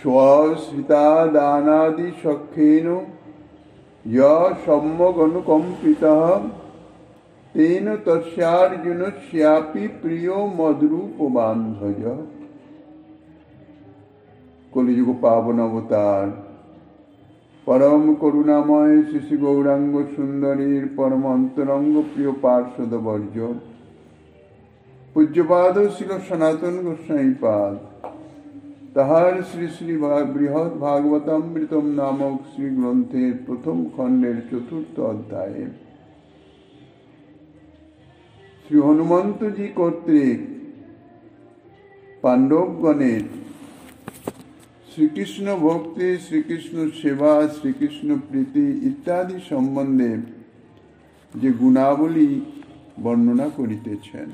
স্বশ্রিতা দানাদি সখ্যেন সম্যগনুকম্পিতঃ তেন তস্যার্জুনস্যাপি প্রিয় মদ্রূপবান্ধজ। কলিযুগ পাবন অবতার পরম করুণাময় শ্রী গৌরাঙ্গ সুন্দরীর পরম অন্তরঙ্গ প্রিয় পার্ষদ বর্জ পূজ্যপাদ শিল সনাতন গোস্বামী পাদ তাহার শ্রী শ্রী বৃহৎ ভাগবতামৃতম নামক শ্রী গ্রন্থের প্রথম খণ্ডের চতুর্থ অধ্যায়ে শ্রী হনুমন্তজি কর্তৃক পাণ্ডবগণের শ্রীকৃষ্ণ ভক্তি, শ্রীকৃষ্ণ সেবা, শ্রীকৃষ্ণ প্রীতি ইত্যাদি সম্বন্ধে যে গুণাবলী বর্ণনা করিতেছেন।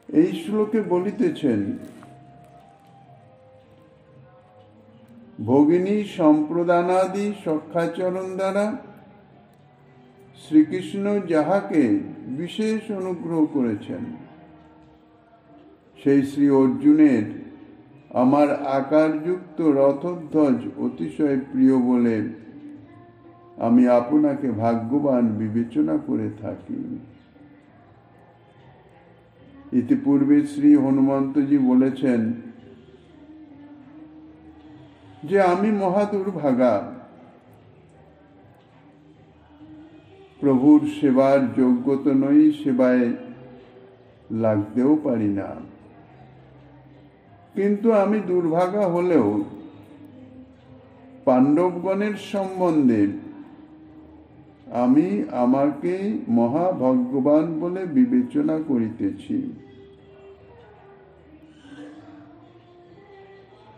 এই শ্লোকে বলিতেছেন, ভগিনী সম্প্রদানাদি সখ্যাচরণ দ্বারা শ্রীকৃষ্ণ যাহাকে বিশেষ অনুগ্রহ করেছেন, সেই শ্রী অর্জুনের আমার আকারযুক্ত রথধ্বজ অতিশয় প্রিয় বলে আমি আপনাকে ভাগ্যবান বিবেচনা করে থাকি। ইতিপূর্বে শ্রী হনুমন্তজি বলেছেন যে আমি মহাদুর্ভাগা, প্রভুর সেবার যোগ্যতা নই, সেবায় লাগতেও পারি না। কিন্তু আমি দুর্ভাগা হলেও পাণ্ডবগণের সম্বন্ধে আমি আমাকে মহাভাগ্যবান বলে বিবেচনা করিতেছি।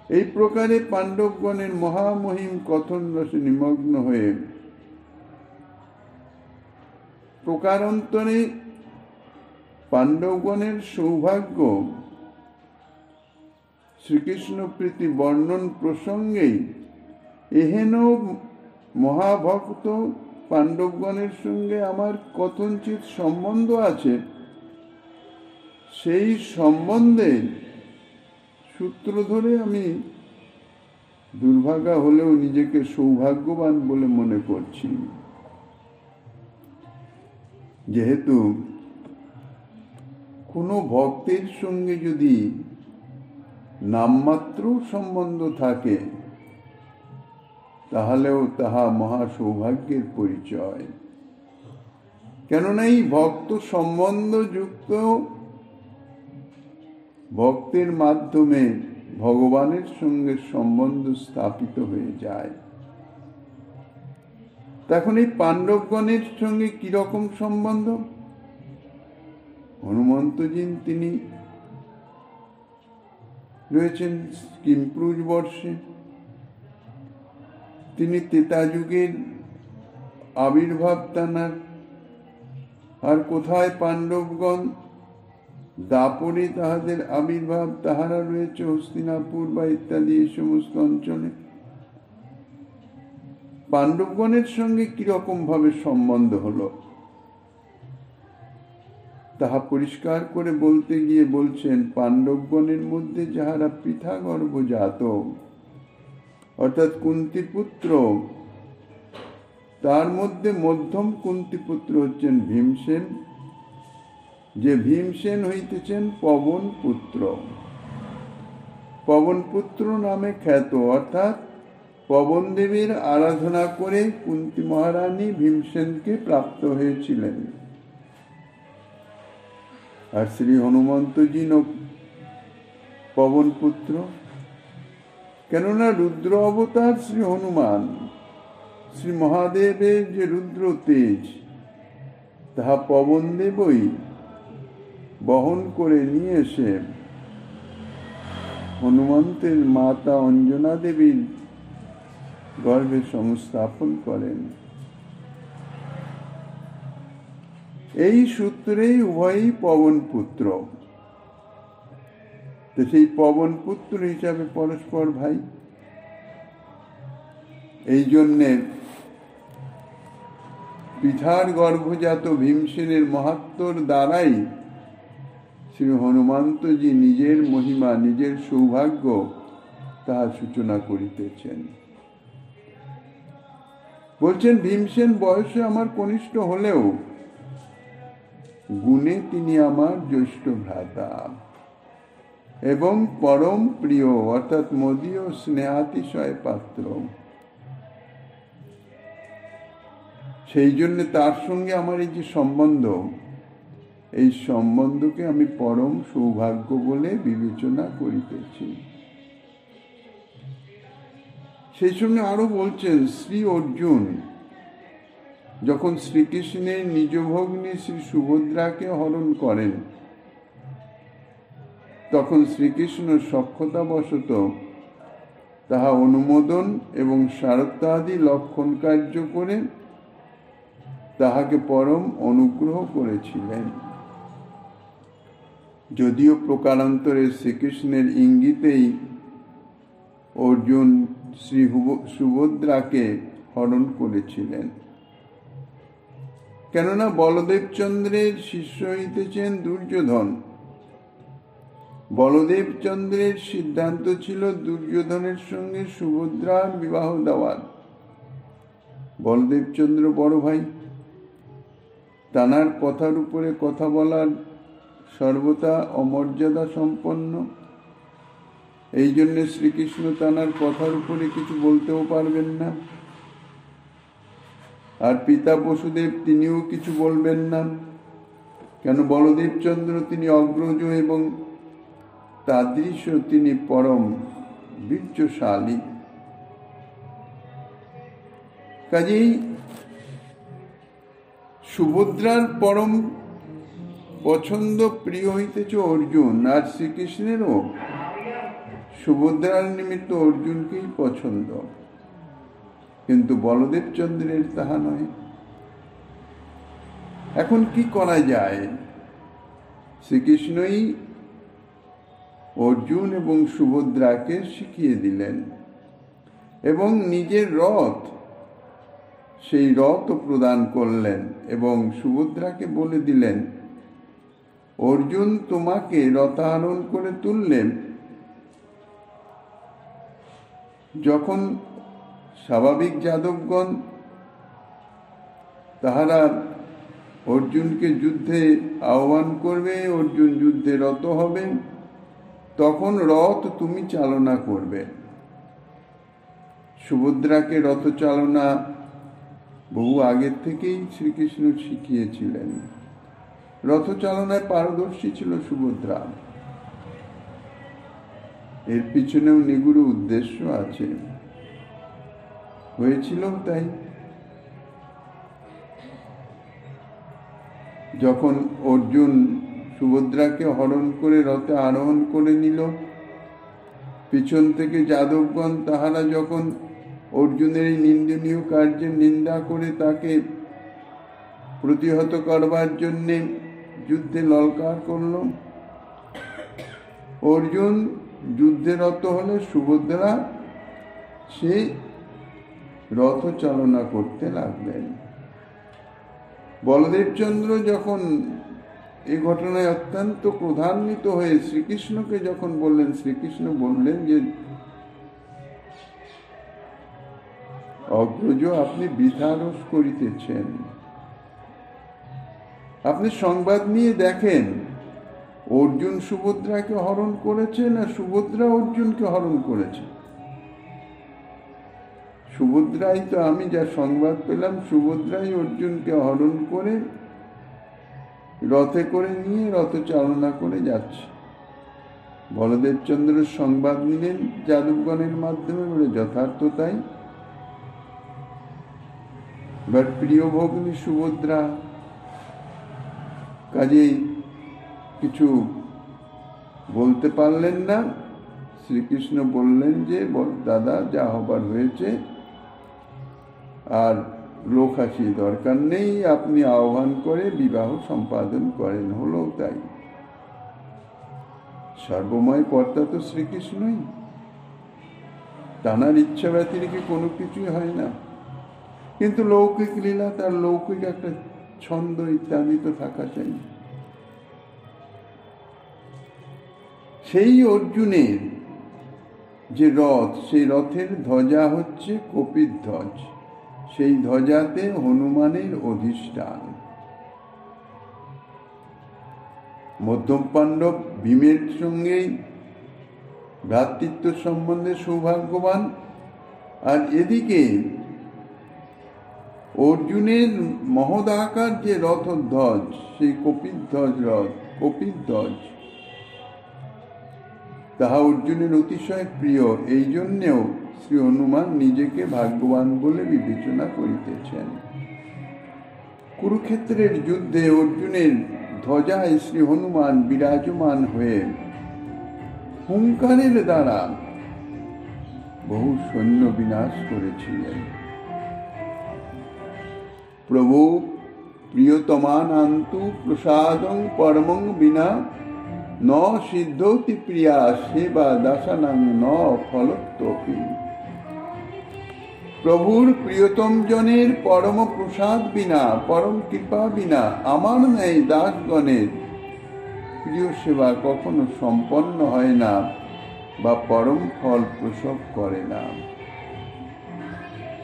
এই প্রকারে পাণ্ডবগণের মহামহিম কথন রসে নিমগ্ন হয়ে প্রকারান্তরে পাণ্ডবগণের সৌভাগ্য শ্রীকৃষ্ণ প্রীতি বর্ণন প্রসঙ্গেই এহেন মহাভক্ত পাণ্ডবগণের সঙ্গে আমার কথঞ্চিত সম্বন্ধ আছে, সেই সম্বন্ধে সূত্র ধরে আমি দুর্ভাগা হলেও নিজেকে সৌভাগ্যবান বলে মনে করছি। যেহেতু কোনো ভক্তের সঙ্গে যদি নামমাত্র সম্বন্ধ থাকে, তাহলেও তাহা মহা সৌভাগ্যের পরিচয়। কেননা এই ভক্ত সম্বন্ধ যুক্ত ভক্তের মাধ্যমে ভগবানের সঙ্গে সম্বন্ধ স্থাপিত হয়ে যায়। তখন এই পাণ্ডবগণের সঙ্গে কিরকম সম্বন্ধ? হনুমন্তজি তিনি রয়েছেন কিম্পুজ বর্ষে, তিনি ত্রেতা যুগের আবির্ভাব তানার। আর কোথায় পাণ্ডবগণ? দাপরে তাহাদের আবির্ভাব, তাহারা রয়েছে হস্তিনাপুর বা ইত্যাদি এই সমস্ত অঞ্চলে। পাণ্ডবগণের সঙ্গে কিরকম ভাবে সম্বন্ধ হলো তাহা পরিষ্কার করে বলতে গিয়ে বলছেন, পাণ্ডবগণের মধ্যে যাহারা পৃথা গর্ভজাত অর্থাৎ কুন্তিপুত্র, তার মধ্যে মধ্যম কুন্তিপুত্র হচ্ছেন ভীমসেন, যে ভীমসেন হইতেছেন পবন পুত্র। পবন পুত্র নামে খ্যাত, অর্থাৎ পবন দেবীর আরাধনা করে কুন্তি মহারানী ভীমসেনকে প্রাপ্ত হয়েছিলেন। আর শ্রী হনুমন্তজি পবন পুত্র, কেননা রুদ্র অবতার শ্রী হনুমান, শ্রী মহাদেবের যে রুদ্র তেজ, তাহা পবন দেবই বহন করে নিয়ে এসে হনুমন্তের মাতা অঞ্জনা দেবীর গর্ভে সংস্থাপন করেন। এই সূত্রেই উভয়ই পবন পুত্র। তো সেই পবন পুত্র হিসাবে পরস্পর ভাই। এই জন্যে পৃথার গর্ভজাত ভীমসেনের মাহাত্ম্যর দ্বারাই শ্রী হনুমন্তজি নিজের মহিমা, নিজের সৌভাগ্য তাহা সূচনা করিতেছেন। বলছেন, ভীমসেন বয়সে আমার কনিষ্ঠ হলেও গুণে তিনি আমার জ্যেষ্ঠ ভ্রাতা এবং পরম প্রিয়, অর্থাৎ মদীয় স্নেহাতিশয় পাত্র। সেই জন্য তার সঙ্গে আমার এই যে সম্বন্ধ, এই সম্বন্ধকে আমি পরম সৌভাগ্য বলে বিবেচনা করিতেছি। সেই সঙ্গে আরো বলছেন, শ্রী অর্জুন যখন শ্রীকৃষ্ণের নিজ ভগ্নী শ্রী সুভদ্রাকে হরণ করেন, তখন শ্রীকৃষ্ণ সক্ষতাবশত তাহা অনুমোদন এবং সারত্যাদি লক্ষণ কার্য করে তাহাকে পরম অনুগ্রহ করেছিলেন। যদিও প্রকারান্তরে শ্রীকৃষ্ণের ইঙ্গিতেই অর্জুন শ্রী সুভদ্রাকে হরণ করেছিলেন, কেননা বলদেবচন্দ্রের শিষ্য হইতেছেন দুর্যোধন। বলদেবচন্দ্রের সিদ্ধান্ত ছিল দুর্যোধনের সঙ্গে সুভদ্রার বিবাহ দেওয়ার। বলদেবচন্দ্র বড় ভাই, তানার কথার উপরে কথা বলার সর্বদা অমর্যাদা সম্পন্ন। এই জন্য শ্রীকৃষ্ণ তানার কথার উপরে কিছু বলতেও পারবেন না, আর পিতা বসুদেব তিনিও কিছু বলবেন না। কেন? বলদেবচন্দ্র তিনি অগ্রজ এবং তাদৃশ তিনি পরম বীর্যশালী। কাজেই সুভদ্রার পরম পছন্দ প্রিয় হইতেছে অর্জুন, আর শ্রীকৃষ্ণেরও সুভদ্রার নিমিত্ত অর্জুনকেই পছন্দ, কিন্তু বলদেবচন্দ্রের তাহা নয়। এখন কি করা যায়? শ্রীকৃষ্ণই অর্জুন এবং সুভদ্রাকে শিখিয়ে দিলেন এবং নিজের রথ, সেই রথ প্রদান করলেন এবং সুভদ্রাকে বলে দিলেন, অর্জুন তোমাকে রথারোহণ করে তুললেন। যখন স্বাভাবিক যাদবগণ তাহারা অর্জুনকে যুদ্ধে আহ্বান করবে, অর্জুন যুদ্ধে রত হবে, তখন রথ তুমি চালনা করবে। সুভদ্রাকে রথ চালনা বহু আগের থেকেই শ্রীকৃষ্ণ শিখিয়েছিলেন। রথ চালনায় পারদর্শী ছিল সুভদ্রা। এর পিছনেও নিগুড় উদ্দেশ্য আছে, হয়েছিল তাই। যখন অর্জুন সুভদ্রাকে হরণ করে রথে আরোহণ করে নিল, পিছন থেকে যাদবগণ তাহারা যখন অর্জুনের এই নিন্দনীয় কার্যের নিন্দা করে তাকে প্রতিহত করবার জন্য যুদ্ধে ললকার করল, অর্জুন যুদ্ধে রত হলে সুভদ্রা সেই রথ চালনা করতে লাগলেন। বলদেবচন্দ্র যখন এই ঘটনায় অত্যন্ত ক্রোধান্বিত হয়ে শ্রীকৃষ্ণকে যখন বললেন, শ্রীকৃষ্ণ বললেন যে, অগ্রজ, আপনি বৃথা রোষ করিতেছেন। আপনি সংবাদ নিয়ে দেখেন, অর্জুন সুভদ্রাকে হরণ করেছে না সুভদ্রা অর্জুনকে হরণ করেছে? সুভদ্রাই তো, আমি যা সংবাদ পেলাম, সুভদ্রাই অর্জুনকে হরণ করে রথে করে নিয়ে রথ চালনা করে যাচ্ছে। বলদেবচন্দ্র সংবাদ নিলেন যাদবগণের মাধ্যমে, বলে যথার্থ তাই। এবার প্রিয় ভগ্নী সুভদ্রা কাজেই কিছু বলতে পারলেন না। শ্রীকৃষ্ণ বললেন যে, দাদা যা হবার হয়েছে, আর লোকহাসি দরকার নেই, আপনি আহ্বান করে বিবাহ সম্পাদন করেন। হলো তাই। সর্বময় কর্তা তো শ্রীকৃষ্ণই, তাঁর ইচ্ছা ব্যতিরেকে কোনো কিছুই হয় না। কিন্তু লৌকিক লীলা, তার লৌকিক একটা ছন্দ ইত্যাদি তো থাকা চাই। সেই অর্জুনের যে রথ, সেই রথের ধ্বজা হচ্ছে কপিধ্বজ। সেই ধ্বজাতে হনুমানের অধিষ্ঠান। মধ্যম পাণ্ডব ভীমের সঙ্গে ভ্রাতৃত্ব সম্বন্ধে সৌভাগ্যবান, আর এদিকে অর্জুনের মহদাকার যে রথধ্বজ, সেই কপিধ্বজ রথ, কপিধ্বজ, তাহা অর্জুনের অতিশয় প্রিয়। এই জন্যেও শ্রী হনুমান নিজেকে ভাগ্যবান বলে বিবেচনা করিতেছেন। কুরুক্ষেত্রের যুদ্ধে অর্জুনের ধ্বজায় শ্রী হনুমান বিরাজমান হয়ে হুঙ্কারের দ্বারা বহু সৈন্য বিনাশ করেছিলেন। প্রভু প্রিয়তমানান্তু প্রসাদং পরমং বিনা ন সিদ্ধৌতি প্রিয়া সেবা দাসানাং ন ফলত্বপি। প্রভুর প্রিয়তম জনের পরম প্রসাদ বিনা, পরম কৃপা বিনা আমার ন্যায় দাসগণের প্রিয় সেবা কখনো সম্পন্ন হয় না বা পরম ফল প্রসব করে না।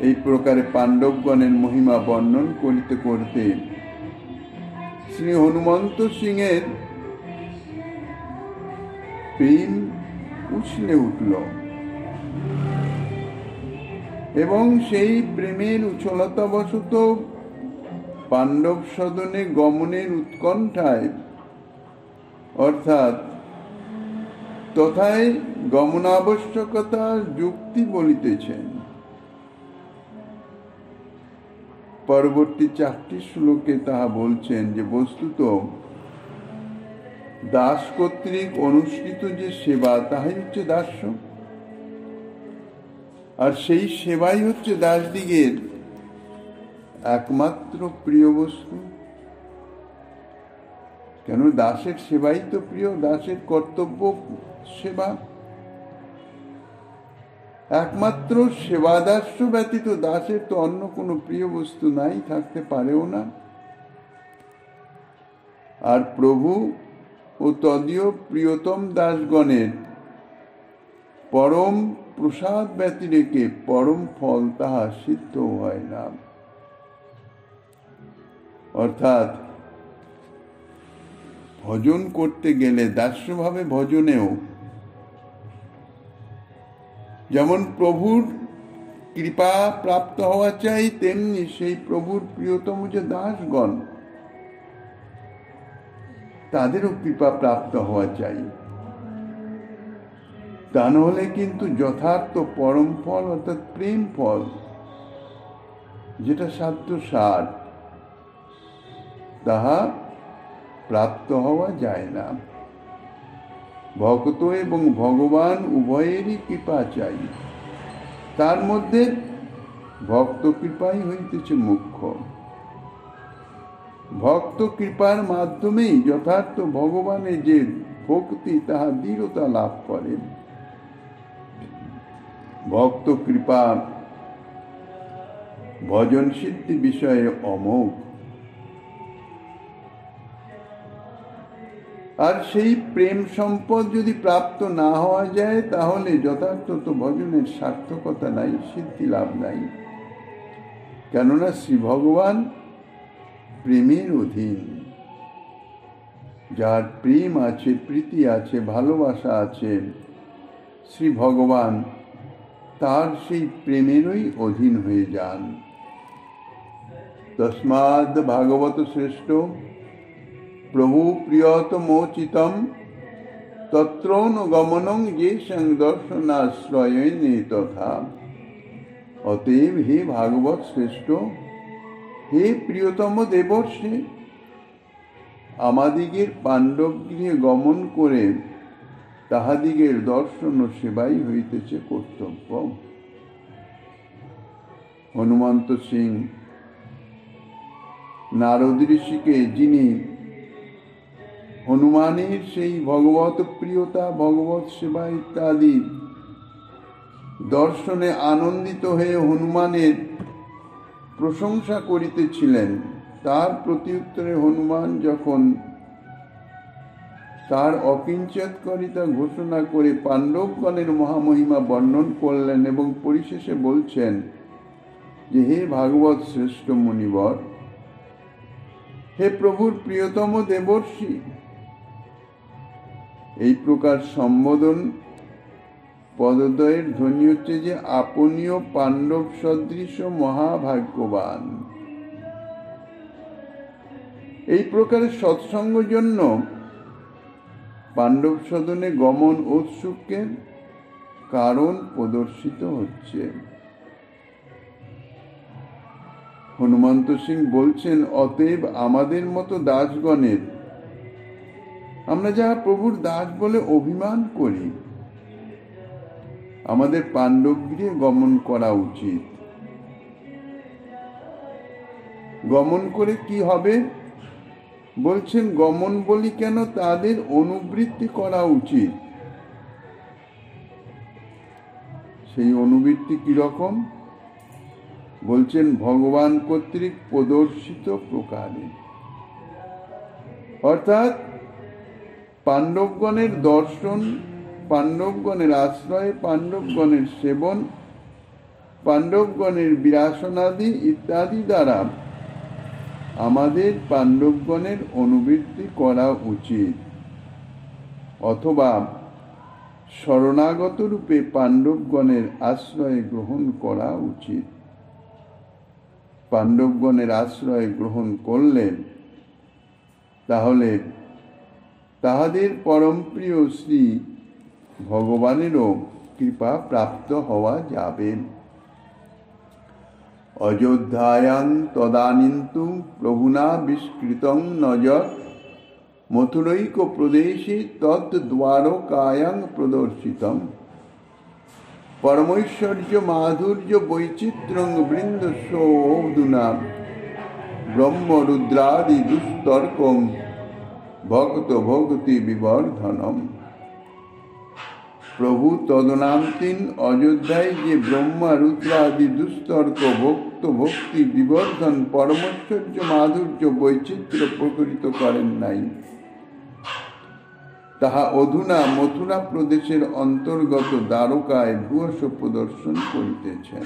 এই প্রকারে পাণ্ডবগণের মহিমা বর্ণন করিতে করতে শ্রী হনুমন্ত সিংহের প্রেম উছলে উঠল এবং সেই প্রেমের উচ্ছলতাবশত পাণ্ডব সদনে গমনের উৎকণ্ঠায়, অর্থাৎ তথায় গমনাবশ্যকতার যুক্তি বলিতেছেন। পরবর্তী 4টি শ্লোকে তাহা বলছেন যে বস্তুত দাস কর্তৃক অনুষ্ঠিত যে সেবা, তাহাই হচ্ছে দাস্য, আর সেই সেবাই হচ্ছে দাসদিগের একমাত্র প্রিয় বস্তু। কেন? দাসের সেবাই তো প্রিয়, দাসের কর্তব্য সেবা। একমাত্র সেবা দাস্য ব্যতীত দাসের তো অন্য কোনো প্রিয় বস্তু নাই, থাকতে পারেও না। আর প্রভু ও তদীয় প্রিয়তম দাসগণের পরম প্রসাদ ব্যতিরেকে পরম ফল তাহা সিদ্ধ হয় না। অর্থাৎ ভজন করতে গেলে দাস্যভাবে ভজনেও যেমন প্রভুর কৃপা প্রাপ্ত হওয়া চাই, তেমনি সেই প্রভুর প্রিয়তম যে দাসগণ, তাদেরও কৃপা প্রাপ্ত হওয়া চাই। তা নহলে কিন্তু যথার্থ পরম ফল অর্থাৎ প্রেম ফল, যেটা সাধ্য সার, তাহা প্রাপ্ত হওয়া যায় না। ভক্ত এবং ভগবান উভয়েরই কৃপা চাই। তার মধ্যে ভক্ত কৃপাই হইতেছে মুখ্য। ভক্ত কৃপার মাধ্যমেই যথার্থ ভগবানের যে ভক্তি, তাহা দৃঢ়তা লাভ করে। ভক্ত কৃপা ভজন সিদ্ধি বিষয়ে অমোঘ। আর সেই প্রেম সম্পদ যদি প্রাপ্ত না হওয়া যায়, তাহলে যথার্থ তো ভজনের সার্থকতা নাই, সিদ্ধি লাভ নাই। কেননা শ্রী ভগবান প্রেমের অধীন। যার প্রেম আছে, প্রীতি আছে, ভালোবাসা আছে, শ্রী ভগবান তার সেই প্রেমেরই অধীন হয়ে যান। তস্মাদ ভাগবত শ্রেষ্ঠ প্রভু প্রিয়তমোচিতম তত্রৌন গমনং যে সংদর্শনাশ্রয়নে তথা। অতএব হে ভাগবত শ্রেষ্ঠ, হে প্রিয়তম দেবর্ষি, আমাদিগের পাণ্ডব গৃহে গমন করে তাহাদিগের দর্শন ও সেবাই হইতেছে কর্তব্য। হনুমন্ত সিং নারদ ঋষিকে, যিনি হনুমানের সেই ভগবত প্রিয়তা, ভগবত সেবা ইত্যাদি দর্শনে আনন্দিত হয়ে হনুমানের প্রশংসা করিতেছিলেন, তার প্রতি উত্তরে হনুমান যখন তার অকিঞ্চিতকারিতা ঘোষণা করে পাণ্ডবগণের মহামহিমা বর্ণন করলেন এবং পরিশেষে বলছেন যে, হে ভাগবত শ্রেষ্ঠ মুনিবর, হে প্রভুর প্রিয়তম দেবর্ষি, এই প্রকার সম্বোধন পদদ্বয়ের ধ্বনি হচ্ছে যে আপনিও পাণ্ডব সদৃশ মহাভাগ্যবান। এই প্রকারের সৎসঙ্গ জন্য পাণ্ডব সদনে গমন ঔৎসুক্যের কারণ প্রদর্শিত হচ্ছে। হনুমন্ত সিং বলছেন, অতএব আমাদের মতো দাসগণের, আমরা যাহা প্রভুর দাস বলে অভিমান করি, আমাদের পাণ্ডব গৃহে গমন করা উচিত। গমন করে কি হবে বলছেন? গমন বলি কেন, তাদের অনুবৃত্তি করা উচিত। সেই অনুবৃত্তি কিরকম বলছেন? ভগবান কর্তৃক প্রদর্শিত প্রকারে, অর্থাৎ পাণ্ডবগণের দর্শন, পাণ্ডবগণের আশ্রয়, পাণ্ডবগণের সেবন, পাণ্ডবগণের বিরাসনাদি ইত্যাদি দ্বারা আমাদের পাণ্ডবগণের অনুবৃত্তি করা উচিত, অথবা শরণাগত রূপে পাণ্ডবগণের আশ্রয় গ্রহণ করা উচিত। পাণ্ডবগণের আশ্রয় গ্রহণ করলে তাহলে তাহাদের পরম প্রিয় শ্রী ভগবানেরও কৃপা প্রাপ্ত হওয়া যাবে। অযোধ্যায়াং তদানীন্তু প্রভুনা বিস্কৃতং নজর মথুরৈক প্রদেশে তদ্দ্বারকায়াং প্রদর্শিতম পরমৈশ্বর্য মাধুর্য বৈচিত্র্যং বৃন্দস্যোধুনা ব্রহ্মরুদ্রাদি দুস্তর্কং ভক্ত ভক্তি বিবর্ধনম। প্রভু তদনান্তিন অযোধ্যায় যে ব্রহ্মা রুদ্রাদি দুস্তর্ক ভক্ত ভক্তি বিবর্ধন পরমৈশ্বর্য মাধুর্য বৈচিত্র্য প্রকটিত করেন নাই, তাহা অধুনা মথুরা প্রদেশের অন্তর্গত দ্বারকায় ভূয়স প্রদর্শন করিতেছেন।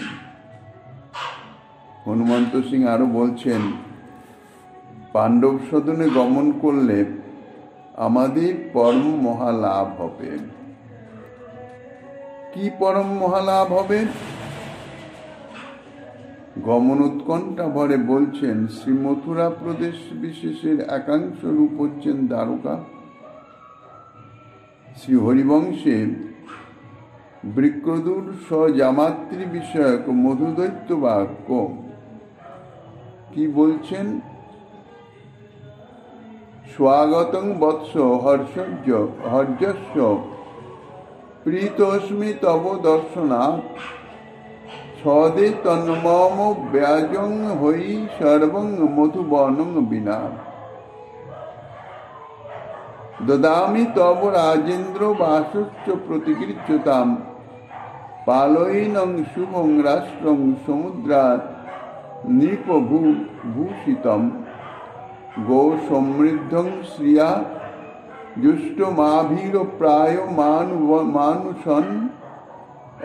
হনুমন্ত সিং আরো বলছেন, পাণ্ডব সদনে গমন করলে আমাদের পরম মহালাভ হবে। কি পরম মহালাভ হবে? গমন উৎকণ্ঠা ভরে বলছেন, শ্রী মথুরা প্রদেশ বিশেষের একাংশ রূপ হচ্ছেন দ্বারকা। শ্রী হরিবংশে বৃক্রদূর স্বজামাতৃ বিষয়ক মধুদৈত্য বাক্য কি বলছেন? স্বাগতং বৎস হর্যস্য প্রীতস্মি তব দর্শনাৎ ছদে তন্মম ব্যাজং হই সর্বং মধুবনং বিনা দদামি তব রাজেন্দ্র বাসশ্চ প্রতিগৃহ্যতাম পালয়িনং শুভং রাষ্ট্রং সমুদ্রাৎ নৃপভূষিতম গো সমৃদ্ধং শ্রিয়া জুষ্টমাভীর প্রায় মানুষন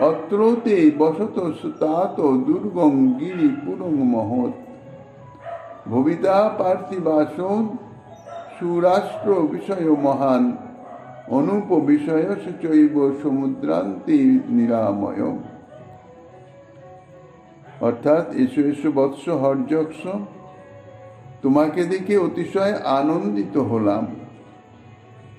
অত্রতে বসত সুতাত দুর্গং গিরিপুরং মহৎ ভবিতা পার্থিবাসন সুরাষ্ট্র বিষয় মহান অনুপ বিষয় চৈব সমুদ্রান্তে নিরাময়। অর্থাৎ এসো এসো বৎস হর্যক্ষ, তোমাকে দেখে অতিশয় আনন্দিত হলাম।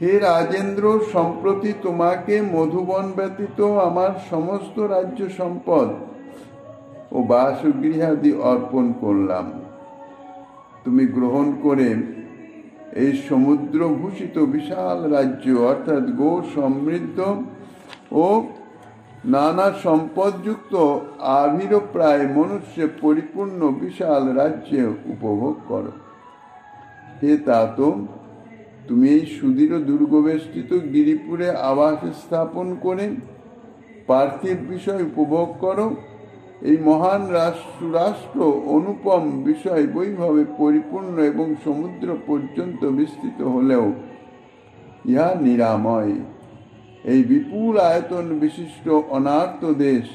হে রাজেন্দ্র, সম্প্রতি তোমাকে মধুবন ব্যতীত আমার সমস্ত রাজ্য সম্পদ ও বাসগৃহাদি অর্পণ করলাম। তুমি গ্রহণ করে এই সমুদ্র ভূষিত বিশাল রাজ্য অর্থাৎ গো সমৃদ্ধ ও নানা সম্পদযুক্ত আবিরপ্রায় মনুষ্য পরিপূর্ণ বিশাল রাজ্যে উপভোগ করো। হে তাত, তুমি এই সুদৃঢ় দুর্গবেষ্টিত গিরিপুরে আবাস স্থাপন করে পার্থিব বিষয় উপভোগ করো। এই মহান রাষ্ট্র অনুপম বিষয় বৈভবে পরিপূর্ণ এবং সমুদ্র পর্যন্ত বিস্তৃত হলেও ইহা নিরাময়। এই বিপুল আয়তন বিশিষ্ট অনার্ত দেশ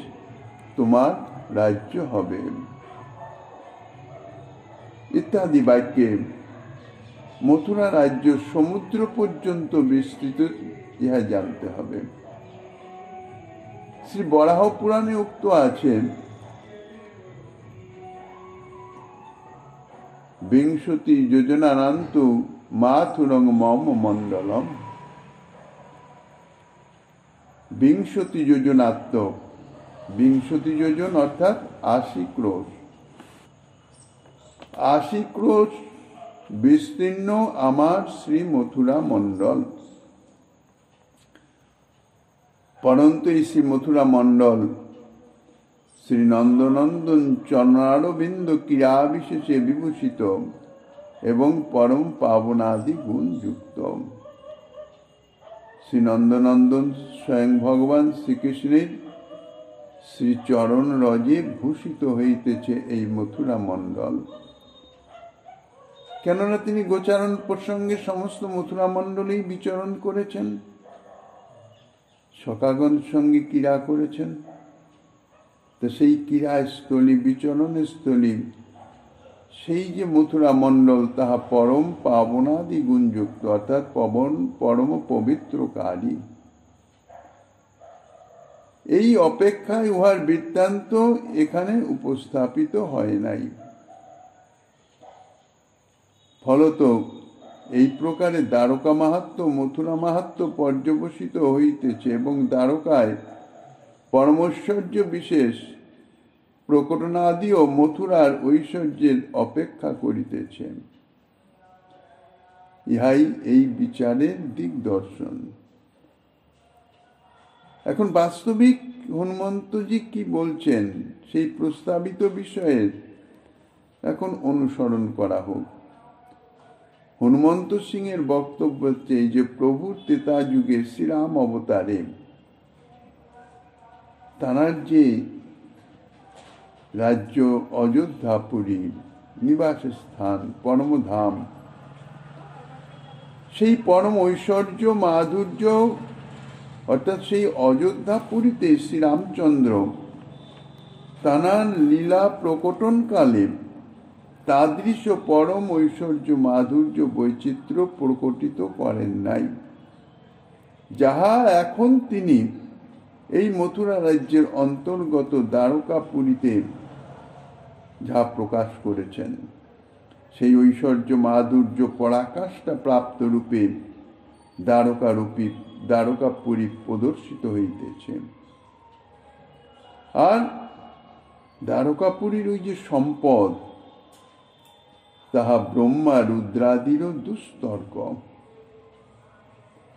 তোমার রাজ্য হবে ইত্যাদি বাক্যে মথুরা রাজ্য সমুদ্র পর্যন্ত বিস্তৃত ইহা জানতে হবে। শ্রী বরাহ পুরাণে উক্ত আছে, বিংশতি যোজনানান্তু মাথুরং মম মণ্ডলম। বিংশতি যোজনাত্মক, বিংশতি যোজন অর্থাৎ ৮০ ক্রোশ, ৮০ ক্রোশ বিস্তীর্ণ আমার শ্রী মথুরা মণ্ডল। পরন্তু এই শ্রী মথুরা মণ্ডল শ্রী নন্দনন্দন চরণারবিন্দ ক্রীড়া বিশেষে বিভূষিত এবং পরম পাবনাদি গুণ যুক্ত। শ্রী নন্দনন্দন স্বয়ং ভগবান শ্রীকৃষ্ণের শ্রীচরণ রজে ভূষিত হইতেছে এই মথুরা মণ্ডল। কেননা তিনি গোচারণ প্রসঙ্গে সমস্ত মথুরা মণ্ডলেই বিচরণ করেছেন, সখাগণ সঙ্গে ক্রীড়া করেছেন। তো সেই ক্রীড়াস্থলী, বিচরণের স্থলী, সেই যে মথুরা মণ্ডল তাহা পরম পাবনাদি গুণযুক্ত, অর্থাৎ পরম পবিত্রকারী। এই অপেক্ষায় উহার বৃত্তান্ত এখানে উপস্থাপিত হয় নাই। ফলত এই প্রকারে দ্বারকা মাহাত্ম্য, মথুরা মাহাত্ম্য পর্যবসিত হইতেছে এবং দ্বারকায় পরমৈশ্বর্য বিশেষ প্রকটনাদিও মথুরার ঐশ্বর্যের অপেক্ষা করিতেছে। ইহাই এই বিচারের দিগদর্শন। এখন বাস্তবিক হনুমন্তজি কি বলছেন সেই প্রস্তাবিত বিষয়ের এখন অনুসরণ করা হোক। হনুমন্ত সিংহের বক্তব্য হচ্ছে যে প্রভুর ত্রেতা যুগে শ্রীরাম অবতারে তাঁর যে রাজ্য অযোধ্যাপুরী, নিবাস স্থান, পরমধাম, সেই পরম ঐশ্বর্য মাধুর্য অর্থাৎ সেই অযোধ্যাপুরীতে শ্রীরামচন্দ্র তাঁর লীলা প্রকটনকালে তাদৃশ পরম ঐশ্বর্য মাধুর্য বৈচিত্র্য প্রকটিত করেন নাই, যাহা এখন তিনি এই মথুরা রাজ্যের অন্তর্গত দ্বারকাপুরীতে যা প্রকাশ করেছেন। সেই ঐশ্বর্য মাধুর্য পরাকাষ্ঠা প্রাপ্ত রূপে দ্বারকাপুরী প্রদর্শিত হইতেছে। আর দ্বারকাপুরীর ওই যে সম্পদ, তাহা ব্রহ্মা রুদ্রাদিরও দুস্তর্ক,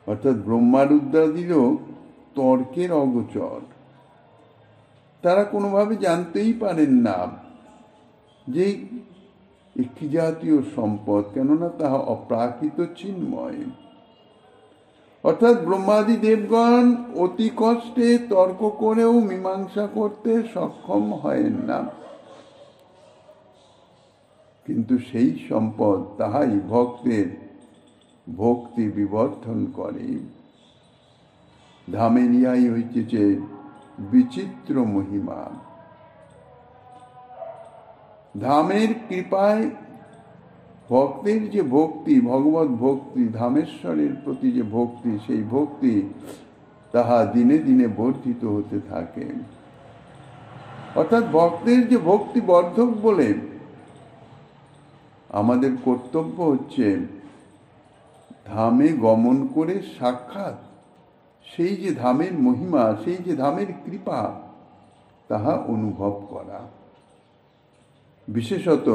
অর্থাৎ ব্রহ্মা রুদ্রাদিরও তর্কের অগোচর। তারা কোনোভাবে জানতেই পারেন না যে একটি জাতীয় সম্পদ, কেননা তাহা অপ্রাকৃত চিন্ময়। অর্থাৎ ব্রহ্মাদি দেবগণ অতি কষ্টে তর্ক করেও মীমাংসা করতে সক্ষম হয় না, কিন্তু সেই সম্পদ তাহাই ভক্তের ভক্তি বিবর্ধন করে। ধামে নিয়াই হইতেছে বিচিত্র মহিমা। ধামের কৃপায় ভক্তের যে ভক্তি, ভগবত ভক্তি, ধামেশ্বরের প্রতি যে ভক্তি, সেই ভক্তি তাহা দিনে দিনে বর্ধিত হতে থাকে। অর্থাৎ ভক্তের যে ভক্তি বর্ধক বলে আমাদের কর্তব্য হচ্ছে ধামে গমন করে সাক্ষাৎ সেই যে ধামের মহিমা, সেই যে ধামের কৃপা, তাহা অনুভব করা। বিশেষত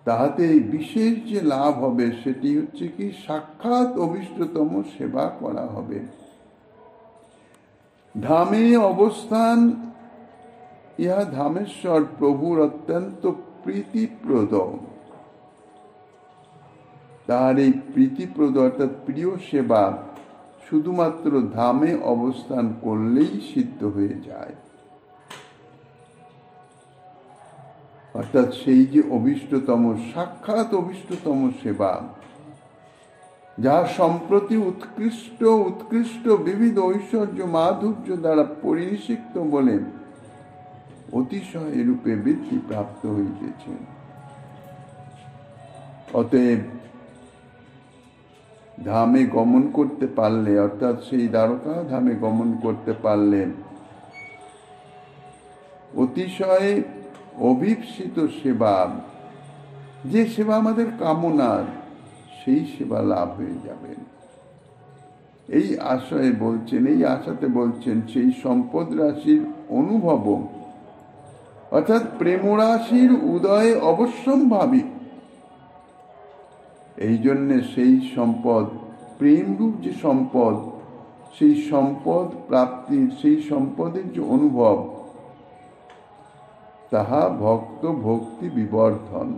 তাহাতে বিশেষ যে লাভ হবে সেটি হচ্ছে কি সাক্ষাৎ অভীষ্টতম সেবা করা হবে। ধামে অবস্থান ইহা ধামেশ্বর প্রভুর অত্যন্ত প্রীতিপ্রদ। তাহার এই প্রীতিপ্রদ অর্থাৎ প্রিয় সেবা শুধুমাত্র ধামে অবস্থান করলেই সিদ্ধ হয়ে যায়। অর্থাৎ সেই যে অভীষ্টতম, সাক্ষাৎ অভীষ্টতম সেবা, যাহা সম্প্রতি উৎকৃষ্ট উৎকৃষ্ট বিবিধ ঐশ্বর্য মাধুর্য দ্বারা পরিনিষিক্ত বলে অতিশয় রূপে বৃদ্ধি প্রাপ্ত হইতেছে। অতএব ধামে গমন করতে পারলে, অর্থাৎ সেই দ্বারকা ধামে গমন করতে পারলে অতিশয় অভিপ্সিত সেবা, যে সেবা আমাদের কামনার, সেই সেবা লাভ হয়ে যাবে। এই আশায় বলছেন, এই আশাতে বলছেন সেই সম্পদ রাশির অনুভব, অর্থাৎ প্রেম রাশির উদয় অবশ্যম্ভাবী। এই জন্যে সেই সম্পদ, প্রেমরূপ যে সম্পদ, সেই সম্পদ প্রাপ্তির, সেই সম্পদের যে অনুভব, তাহা ভক্ত ভক্তি বিবর্ধন,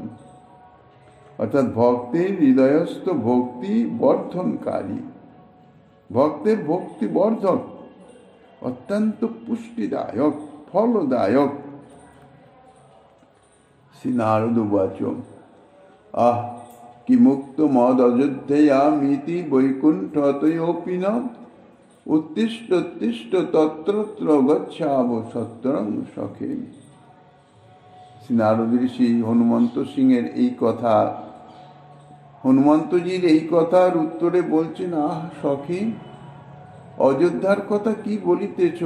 অর্থাৎ ভক্তের হৃদয়স্থ ভক্তি বর্ধনকারী, ভক্তের ভক্তি বর্ধক, অত্যন্ত পুষ্টিদায়ক, ফলদায়ক। শ্রী নারদ উবাচ আহ কি মুক্ত মদ অযোধ্যয়ামিতি বৈকুণ্ঠতয়োপি ন উত্তিষ্ঠ উত্তিষ্ঠ তত্রত্র গচ্ছাব সত্রং সখে। শ্রী নারদ ঋষি হনুমন্ত সিংয়ের এই কথা, হনুমন্তজির এই কথার উত্তরে বলছেন, আহ সখী, অযোধ্যার কথা কি বলিতেছ?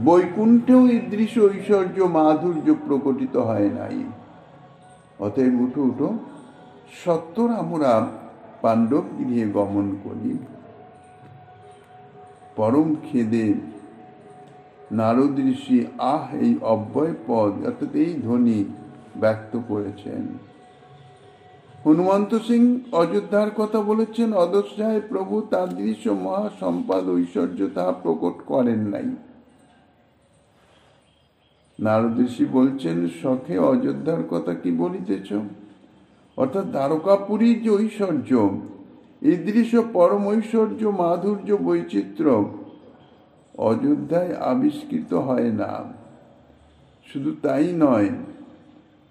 বৈকুণ্ঠেও ঈদৃশ ঐশ্বর্য মাধুর্য প্রকটিত হয় নাই। অতএব উঠো উঠো, সত্তর আমরা পাণ্ডব গৃহে গমন করি। পরম খেদে নারদ ঋষি আহ এই অব্যয় পদ, অর্থাৎ এই ধ্বনি ব্যক্ত করেছেন। হনুমন্ত সিং অযোধ্যার কথা বলেছেন, অদস্যায় প্রভু তাদৃশ মহাসম্পদ ঐশ্বর্য তাহা প্রকট করেন নাই। নারদ ঋষি বলছেন, সখে অযোধ্যার কথা কি বলিতেছ? অর্থাৎ দ্বারকাপুরীর যে ঐশ্বর্য, ঈদৃশ পরম ঐশ্বর্য মাধুর্য বৈচিত্র্য অযোধ্যায় আবিষ্কৃত হয় না। শুধু তাই নয়,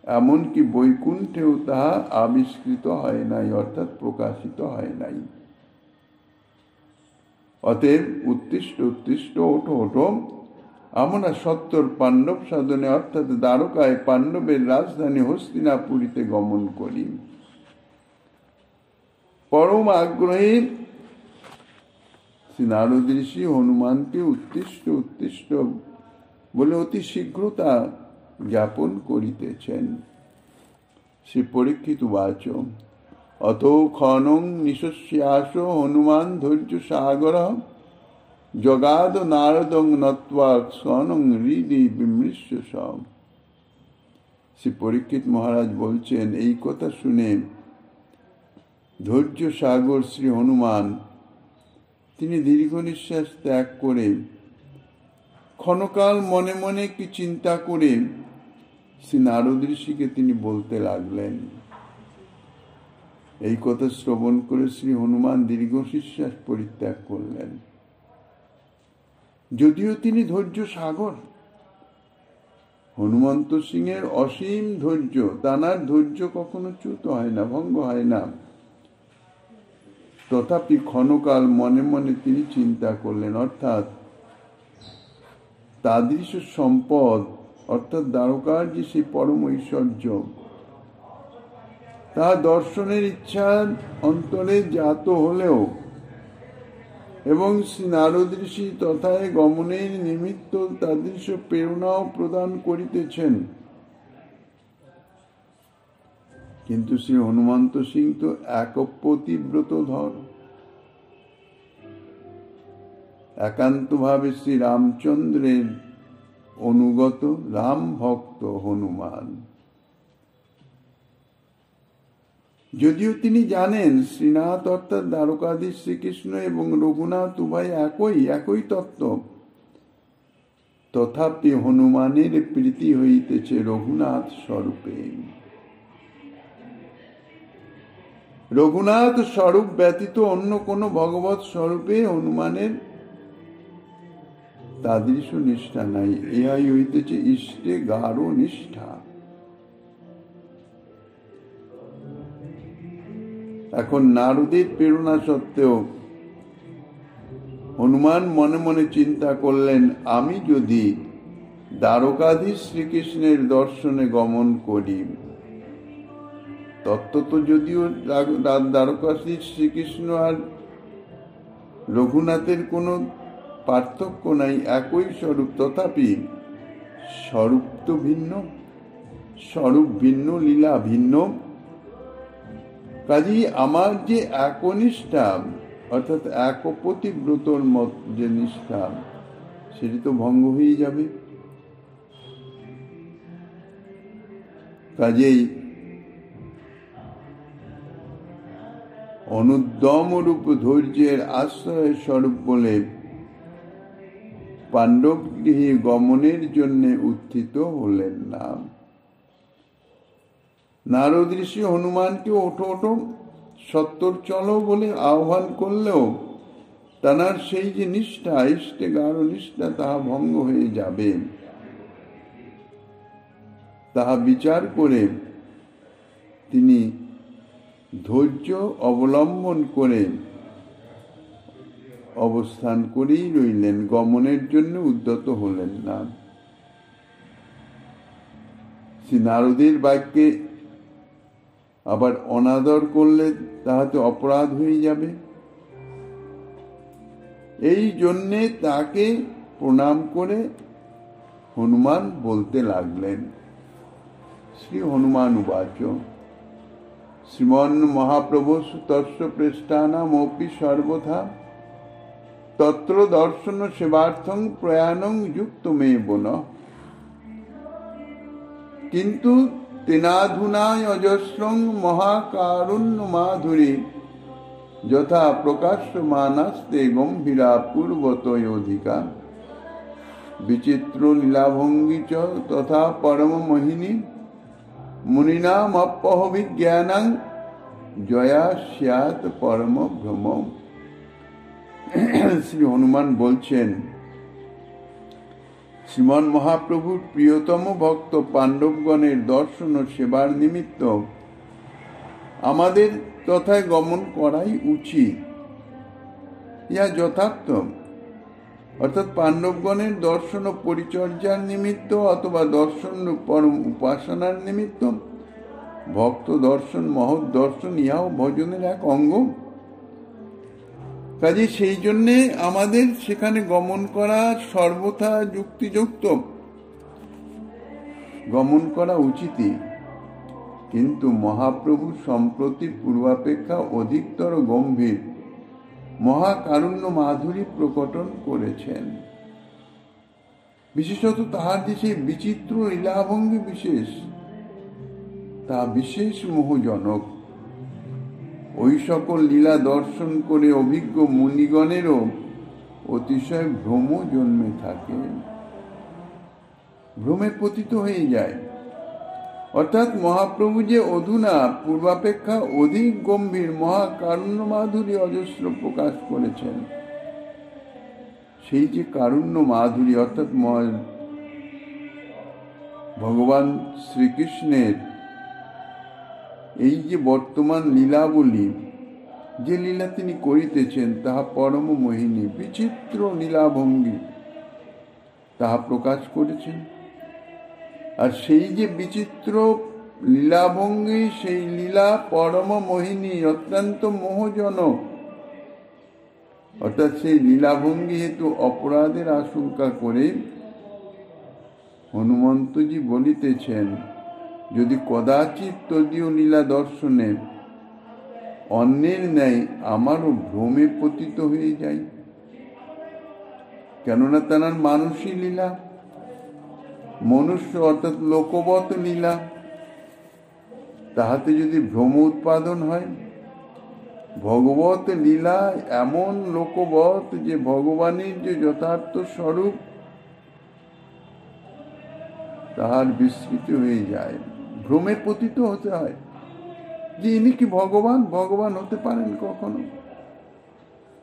এমনকি বৈকুণ্ঠেও তাহা আবিষ্কৃত হয় নাই, অর্থাৎ প্রকাশিত হয় নাই। অতএব উত্তিষ্ঠ উত্তিষ্ঠ, ওঠো ওঠো, আমরা সত্তর পাণ্ডব সাধনে, অর্থাৎ দ্বারকায় পাণ্ডবের রাজধানী হস্তিনাপুরীতে গমন করি। পরম আগ্রহে শ্রী নারদ ঋষি হনুমানকে উত্তিষ্ঠ উত্তিষ্ঠ বলে অতি শীঘ্রতা জ্ঞাপন করিতেছেন। শ্রী পরীক্ষিত উবাচ অত ক্ষণং নিশস্যাস হনুমান ধৈর্য সাগর জগাদ নারদং নত্বা স্বনং হৃদি বিমৃশ্য সব। শ্রী পরীক্ষিত মহারাজ বলছেন, এই কথা শুনে ধৈর্য সাগর শ্রী হনুমান তিনি দীর্ঘ নিঃশ্বাস ত্যাগ করে ক্ষণকাল মনে মনে কি চিন্তা করে শ্রী নারদ ঋষিকে তিনি বলতে লাগলেন। এই কথা শ্রবণ করে শ্রী হনুমান দীর্ঘ নিঃশ্বাস পরিত্যাগ করলেন। যদিও তিনি ধৈর্য সাগর, হনুমন্ত সিংয়ের অসীম ধৈর্য, তানার ধৈর্য কখনো চ্যুত হয় না, ভঙ্গ হয় না, তথাপি ক্ষণকাল মনে মনে তিনি চিন্তা করলেন, অর্থাৎ তাদৃশ সম্পদ, অর্থাৎ দ্বারকার যে সেই পরম ঐশ্বর্য, তা দর্শনের ইচ্ছা অন্তরে জাত হলেও এবং শ্রী নারদ ঋষি তথায় গমনের নিমিত্ত তাদৃশ প্রেরণাও প্রদান করিতেছেন, কিন্তু শ্রী হনুমন্ত সিং তো একপতিব্রত ধর, একান্তভাবে শ্রী রামচন্দ্রের অনুগত রাম ভক্ত হনুমান। যদিও তিনি জানেন শ্রীনাথ অর্থাৎ দ্বারকাধীশ শ্রীকৃষ্ণ এবং রঘুনাথ উভয় একই তত্ত্ব, তথাপি হনুমানের প্রীতি হইতেছে রঘুনাথ স্বরূপে। রঘুনাথ স্বরূপ ব্যতীত অন্য কোন ভগবত স্বরূপে হনুমানের তাদৃশ নিষ্ঠা নাই। ইহাই হইতেছে ইষ্টে গাঢ় নিষ্ঠা। এখন নারদের প্রেরণা সত্ত্বেও হনুমান মনে মনে চিন্তা করলেন, আমি যদি দ্বারকাধীশ শ্রীকৃষ্ণের দর্শনে গমন করি, তত্ত্বত যদিও দ্বারকাধীশ শ্রীকৃষ্ণ আর রঘুনাথের কোনো পার্থক্য নাই, একই স্বরূপ, তথাপি স্বরূপ তো ভিন্ন, স্বরূপ ভিন্ন, লীলা ভিন্ন। কাজেই আমার যে একনিষ্ঠা অর্থাৎ একপতিব্রতর মত যে নিষ্ঠা, সেটি তো ভঙ্গ হয়ে যাবে। কাজেই অনুদ্যম রূপ ধৈর্যের আশ্রয় স্বরূপ বলে পাণ্ডব গৃহে গমনের জন্য উত্থিত হলেন না। নারদ ঋষি হনুমানকে ওঠো ওঠো সত্তর চলো বলে আহ্বান করলেও তাঁর সেই যে নিষ্ঠা, ইষ্টে গাঢ় নিষ্ঠা, তাহা ভঙ্গ হয়ে যাবে। তাহা বিচার করে তিনি ধৈর্য অবলম্বন করে অবস্থান করেই রইলেন, গমনের জন্য উদ্যত হলেন না। শ্রী নারদের বাক্যে আবার অনাদর করলে তাহাতে অপরাধ হয়ে যাবে। এই জন্যে তাকে প্রণাম করে হনুমান বলতে লাগলেন, শ্রী হনুমান উবাচ শ্রীমন মহাপ্রভু তস্য পৃষ্ঠানামপি সর্বথা তত্র দর্শন সেবার্থং প্রয়াণং যুক্তমেব নঃ কিন্তু তেনাধুনায় অজস্রং মহাকারুণ্য মাধুরী যথা প্রকাশ্যমানাস্তে গম্ভীরা পূর্বতয়োধিকা বিচিত্র লীলাভঙ্গি চ তথা পরম মোহিনী মুনিনাম অপহবিজ্ঞানং জয়া স্যাৎ পরম ভ্রম। শ্রী হনুমান বলছেন, শ্রীমন মহাপ্রভুর প্রিয়তম ভক্ত পাণ্ডবগণের দর্শন ও সেবার নিমিত্ত আমাদের তথায় গমন করাই উচিত, ইহা যথার্থ। অর্থাৎ পাণ্ডবগণের দর্শন ও পরিচর্যার নিমিত্ত অথবা দর্শন পরম উপাসনার নিমিত্ত ভক্ত দর্শন, মহৎ দর্শন, ইহাও ভজনের এক অঙ্গ। কাজে সেই জন্যে আমাদের সেখানে গমন করা সর্বথা যুক্তিযুক্ত, গমন করা উচিতই। কিন্তু মহাপ্রভু সম্প্রতি পূর্বাপেক্ষা অধিকতর গম্ভীর মহাকারুণ্য মাধুরী প্রকটন করেছেন। বিশেষত তাহার যে সেই বিচিত্র লীলাভঙ্গি বিশেষ, তা বিশেষ মোহজনক। ওই সকল লীলা দর্শন করে অভিজ্ঞ মুনিগণেরও অতিশয় ভ্রম জন্মে থাকে, ভ্রমে পতিত হয়ে যায়। অর্থাৎ মহাপ্রভু যে অধুনা পূর্বাপেক্ষা অধিক গম্ভীর মহাকারুণ্য মাধুরী অজস্র প্রকাশ করেছেন, সেই যে কারুণ্য মাধুরী অর্থাৎ ভগবান শ্রীকৃষ্ণের এই যে বর্তমান লীলাবলী, যে লীলা তিনি করিতেছেন, তাহা পরম মোহিনী বিচিত্র লীলাভঙ্গি, তাহা প্রকাশ করেছেন। আর সেই যে বিচিত্র লীলাভঙ্গি, সেই লীলা পরম মোহিনী, অত্যন্ত মোহজনক। অর্থাৎ সেই লীলাভঙ্গি হেতু অপরাধের আশঙ্কা করে হনুমন্তজি বলিতেছেন, যদি কদাচিৎ তদীয় লীলা দর্শনে অন্যের ন্যায় আমারও ভ্রমে পতিত হয়ে যাই, কেননা তাঁর মানুষই লীলা, মনুষ্য অর্থাৎ লোকবৎ লীলা, তাহাতে যদি ভ্রম উৎপাদন হয়, ভগবত লীলা এমন লোকবৎ যে ভগবানের যে যথার্থ স্বরূপ তাহার বিস্মৃতি হয়ে যায়, ভ্রমে পতিত হতে হয় যে ইনি কি ভগবান, ভগবান হতে পারেন কখনো?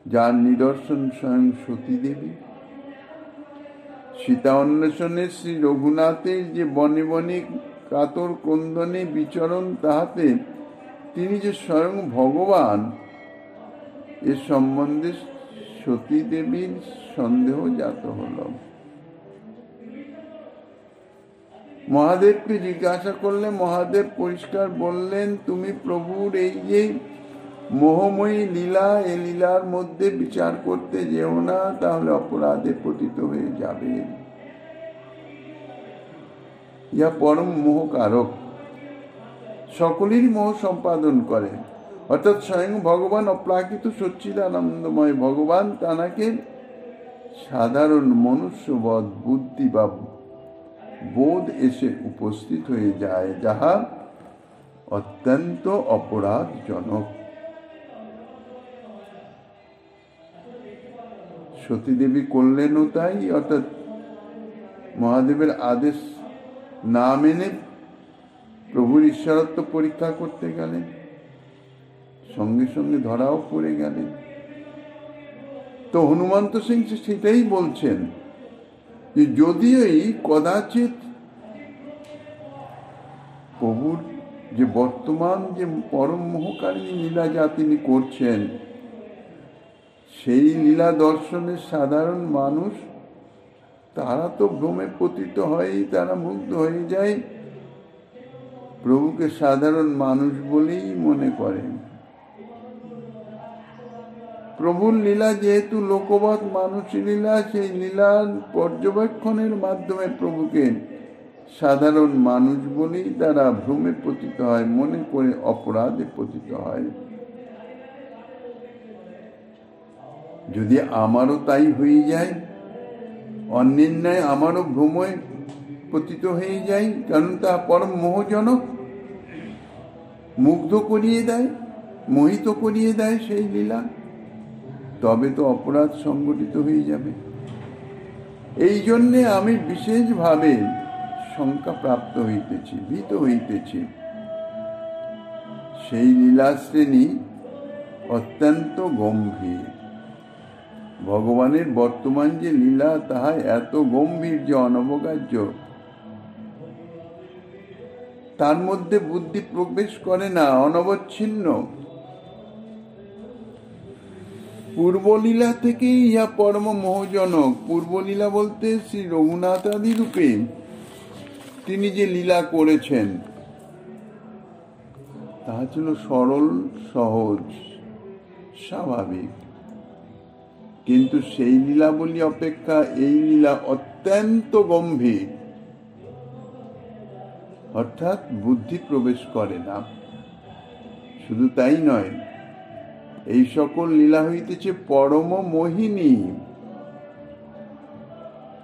যার নিদর্শন স্বয়ং সতী দেবী। সীতা অন্বেষণে শ্রী রঘুনাথের যে বনে বনে কাতর ক্রন্দনে বিচরণ, তাহাতে তিনি যে স্বয়ং ভগবান এ সম্বন্ধে সতী দেবীর সন্দেহ জাত হল। মহাদেবকে জিজ্ঞাসা করলে মহাদেব পরিষ্কার বললেন, তুমি প্রভুর এই যে মোহময়ী লীলা, এ লীলার মধ্যে বিচার করতে যেও না, তাহলে অপরাধে পতিত হয়ে যাবে। ইহা পরম মোহকারক, সকলেরই মোহ সম্পাদন করে। অর্থাৎ স্বয়ং ভগবান অপ্রাকৃত সচ্চিদানন্দময় ভগবান তাঁকে সাধারণ মনুষ্যবৎ বুদ্ধি বা বোধ এসে উপস্থিত হয়ে যায়, যাহা অত্যন্ত অপরাধজনক। সতীদেবী করলেনও তাই, অর্থাৎ মহাদেবের আদেশ না মেনে প্রভুর ঈশ্বরত্ব পরীক্ষা করতে গেলেন, সঙ্গে সঙ্গে ধরাও পড়ে গেলেন। তো হনুমন্ত সিং সেটাই বলছেন যে যদিওই কদাচিৎ প্রভুর যে বর্তমান যে পরম মোহকারিণী লীলা যা তিনি করছেন, সেই লীলা দর্শনের সাধারণ মানুষ তারা তো ভ্রমে পতিত হয়, তারা মুগ্ধ হয়ে যায়, প্রভুকে সাধারণ মানুষ বলেই মনে করেন। প্রভুর লীলা যেহেতু লোকবৎ মানুষের লীলা, সেই লীলার পর্যবেক্ষণের মাধ্যমে প্রভুকে সাধারণ মানুষ বলেই তারা ভ্রমে পতিত হয়, মনে করে অপরাধে পতিত হয়। যদি আমারও তাই হয়ে যায়, অন্যের ন্যায় আমারও ভ্রমে পতিত হয়ে যায়, কারণ তা পরম মোহজনক, মুগ্ধ করিয়ে দেয়, মোহিত করিয়ে দেয় সেই লীলা, তবে তো অপরাধ সংগঠিত হয়ে যাবে। এই জন্যে আমি বিশেষভাবে শঙ্কা প্রাপ্ত হইতেছি, ভীত হইতেছি। সেই লীলা শ্রেণী অত্যন্ত গম্ভীর। ভগবানের বর্তমান যে লীলা, তাহা এত গম্ভীর যে অনবগাহ্য, তার মধ্যে বুদ্ধি প্রবেশ করে না, অনবচ্ছিন্ন। পূর্বলীলা থেকেই ইহা পরম মোহজনক। পূর্বলীলা বলতে শ্রী রঘুনাথ আদি রূপে তিনি যে লীলা করেছেন, তাহা ছিল সরল, সহজ, স্বাভাবিক। কিন্তু সেই লীলাবলী অপেক্ষা এই লীলা অত্যন্ত গম্ভীর, অর্থাৎ বুদ্ধি প্রবেশ করে না। শুধু তাই নয়, এই সকল লীলা হইতেছে পরম মোহিনী।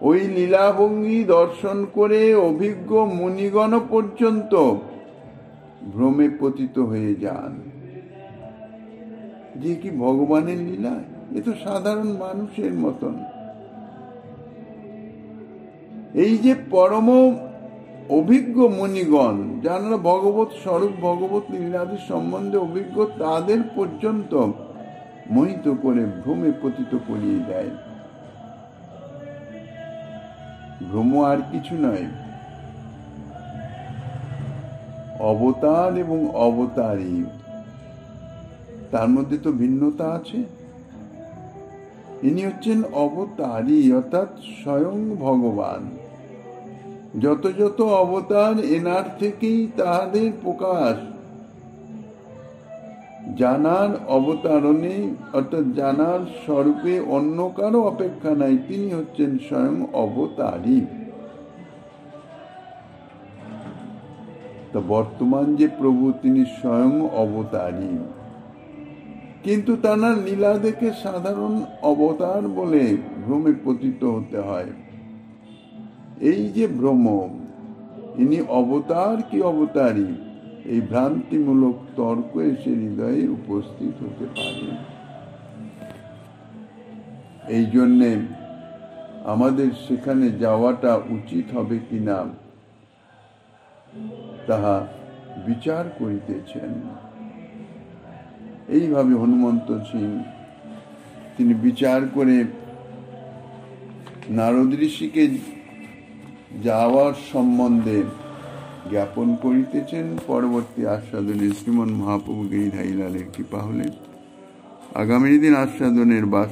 ওই লীলাভঙ্গি দর্শন করে অভিজ্ঞ মুনিগণ পর্যন্ত ভ্রমে পতিত হয়ে যান। যে কি ভগবানের লীলা, এ তো সাধারণ মানুষের মতন। এই যে পরম অভিজ্ঞ মুনিগণ, যারা ভগবত স্বরূপ, ভগবত লীলাদির সম্বন্ধে অভিজ্ঞ, তাদের পর্যন্ত মোহিত করে ভ্রমে পতিত করিয়ে দেয়। ভ্রম আর কিছু নয়, অবতার এবং অবতারী, তার মধ্যে তো ভিন্নতা আছে। ইনি হচ্ছেন অবতারী, অর্থাৎ স্বয়ং ভগবান। যত যত অবতার, এনার থেকেই তাহাদের প্রকাশ। জানার অবতারণে, অর্থাৎ জানার স্বরূপে অন্য কারো অপেক্ষা নাই, তিনি হচ্ছেন স্বয়ং অবতারী। তো বর্তমান যে প্রভু, তিনি স্বয়ং অবতারী, কিন্তু তাঁর লীলা দেখে সাধারণ অবতার বলে ভ্রমে পতিত হতে হয়। এই যে ভ্রম, ইনি অবতার কি অবতারী, এই ভ্রান্তিমূলক তর্ক এসে হৃদয়ে উপস্থিত হতে পারে। এই জন্যে আমাদের সেখানে যাওয়াটা উচিত হবে কিনা তাহা বিচার করিতেছেন। এইভাবে হনুমন্ত সিং তিনি বিচার করে নারদ ঋষিকে যাওয়ার সম্বন্ধে জ্ঞাপন করিতেছেন। পরবর্তী আস্বাদনে শ্রীমন মহাপ্রভু গিরিধারী লালের কৃপা হলে আগামী দিন আস্বাদনের বাস